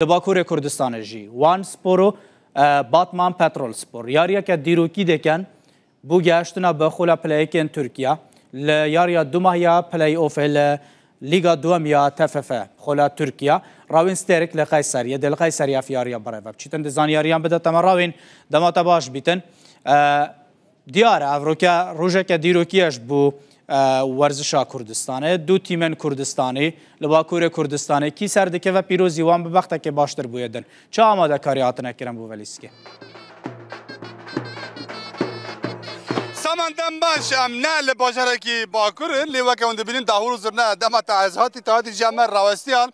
باکوور کردستان جی وان سپورو باتمان پترول سپور یاریا که دیروکی دکن بو گشتنا بخولا پلیکن ترکیه ل یاریا دو ماهیا پلی اوف لیگا دوم یا تفف خولا ترکیه راوین سترک لقیصریه دل قیصریه فی یاریا برای چیتن دزان یاریان بده تمام راوین دمات باش بیتن دیار افروکا روزه که دیروکیش بو ورزشا کردستانه دو تیمن کردستانی لباکور کردستانی کی سردکه و پیروزی وان به وقت که باشتر بویدن چه آماده کاریات نکرم بو ولیسکی سامان دم باشم نه لباشره کی باکور لیوا که اون دبینیم داور زرنا دم تعزهاتی تهاتی جامع راوستیان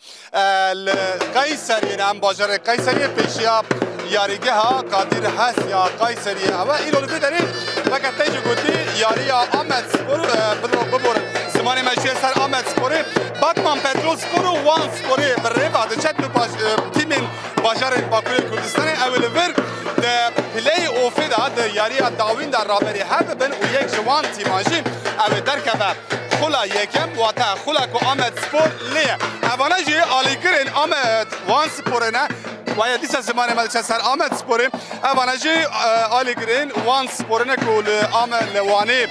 قیصری نام باشره قیصری پیشیا یاریگه ها قادر هست یا قیصری اما اینو رو بداریم وقت تیجی گویی یاریا آمد سپور ببور زمانی ماشین سر آمد سپوری باتمان پترول سپور و وان سپوری برای بعد چند باش تیمین باشار باکوور کردستان اول ور پلی اوفیدا د یاریا داوین در رابری هد بن و یک جوان تیماجی اول درکبه خلا یکم و تا خلا کو آمد سپور لیه اوانجی آلیگرین آمد وان سپورنه ویا دیسا زمانه مالش سر آمد سپوری اوانجی آلیگرین وان سپورنه کول آمد لوانی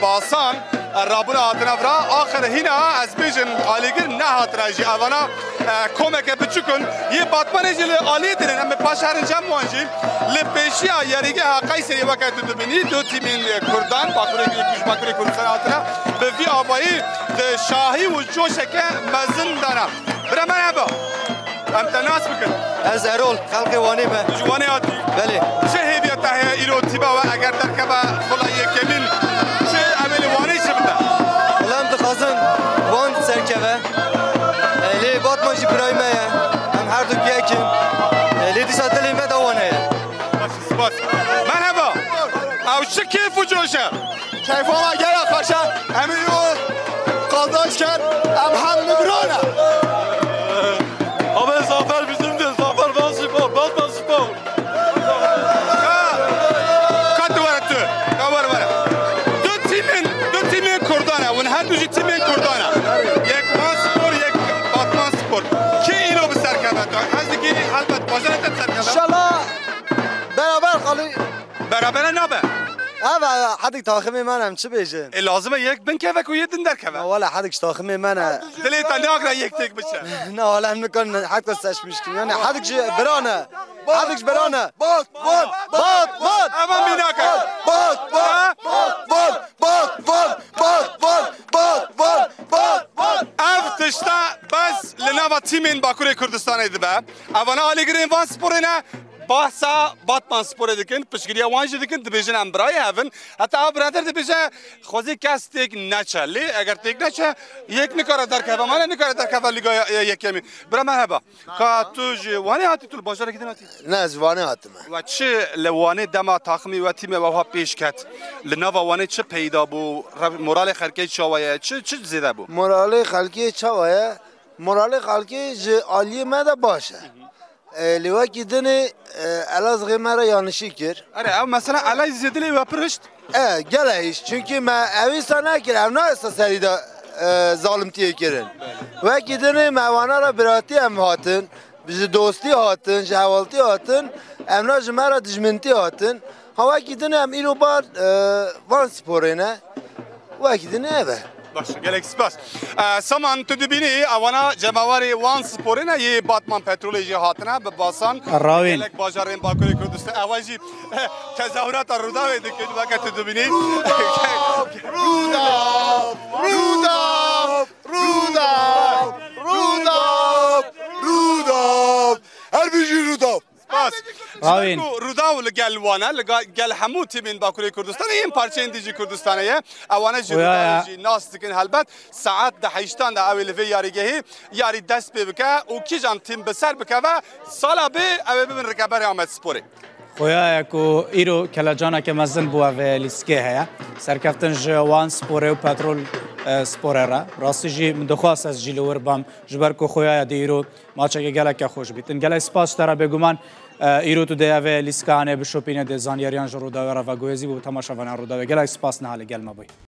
باسان رابطه آتنافرا آخر هینا از بیشن آلیگر نه هاتراجی اوانا کمک بچکن یه باتمانه جل آلی دارن هم پاشارن جمع وانجی لپیشیا یاریگه قیصری وقت دبینی دو تیمین کردان باکوری کردستان آتنا به وی آبایی شاهی و جوشک مزن دانا برای من هبا هم تناس بکن از ارول خلق وانی به جوانی آتی بله چه هیبیت ها ایرو تیبا و اگر درکبا خلایی کمین چه عمل وانی چه بده ولم دخازن وان سرکبه لی باتمانجی برایمه هم هر دو بیاکن لی دیسا دلیم دوانه سپاس مرحبا او چه کیف و جوشه کیف ها اگر اخوشه همین رو قاداش کرد هم نبرانه Ama zafer bizimdir. Zafer Van Spor, Batman Spor. Kaç var attı? Kabar var. Dört timin Kurdana. Ve her dört timin Kurdana. Yek Van Spor, yek Batman Spor. Ki ilo bir serkavet. Hazır ki halbuki bacaret serkavet. İnşallah beraber kalır. Beraber ne haber? Evet, hadik takımı منم چه بیجن؟ Lazım یک bin kevek و یه در kevek. ولی حدیکش takımı منه. دلی تا ناگرا یک تک بشه. نه حالا میکن حد کسش میشکن. یعنی حدیکش برانه. حدیکش برانه. بات. اما میناکه. بات. اف تشتا بس لنوا تیمین باکوور کردستان دی به. اوانا آلیگرین وان سپورینه. باسا باتمان سپور دکن پشگیری وانجی دکن دبیجن امبرای هفن حتی برادر دبیجه خوزی کس تیک نچه لی اگر تیک نچه یک نکاره در که من نکاره در که لیگا یکمی برا مرحبا که تو وانی هاتی تو باشار کدین هاتی نه زوانه هاتم. و چه لوانی دما تاخمی و تیم و ها پیش کت لنوا وانی چه پیدا بو مورال خلکی چاویه چه زیده بو مورال خلکی چاویه مورال خلکی عالی مده باشه. لیوا کی دنی الاز غمره یانشی کر. اره او مثلا علای زیدلی و پرشت گلهیش چونکی ما اویسا نکرم نه استاسری دا ظالمتیه کرن. و کی دنی موانا را براتی هم هاتن بیش دوستی هاتن جوالتی هاتن امنا جمعه دجمنتی هاتن هوا کی دنی هم اینو بار وان سپورینه و کی دنی اوه باشه گلک سپاس سامان تو دبینی اوانا جمعواری وان سپورینه یه باتمان پترولی جی هاتنه به باسان راوین گلک باجارین باکوور کردستان اواجی تظاهرات روداوی دکن وقت تو دبینی روداب هر بیجی روداب راوین روداو لگلوانه لگل همو تیمین باکوور کردستان این پارچه اندیجی کردستانیه اوانا جی ناس دکن هلبت ساعت ده هشتان ده اویل وی یاریگهی یاری دست بکه و کی جان تیم بسر بکه و سالا به اوی ببین رکبر آمد سپوری خویا کو ایرو کلاجانا که مزن بو و لیسکی هیا سرکفتن جوان سپوره و پترول سپوره را راستی جی مدخواست از جیلور بام جبر کو خویا دیرو ماچه گله خوش بیتن گله سپاس ترا بگومان ایرو تو دیو لیسکانه بشوپینه د زانیاریان جرو دا و گوزی بو تماشا ون رو دا گله سپاس نه حال گل مبوی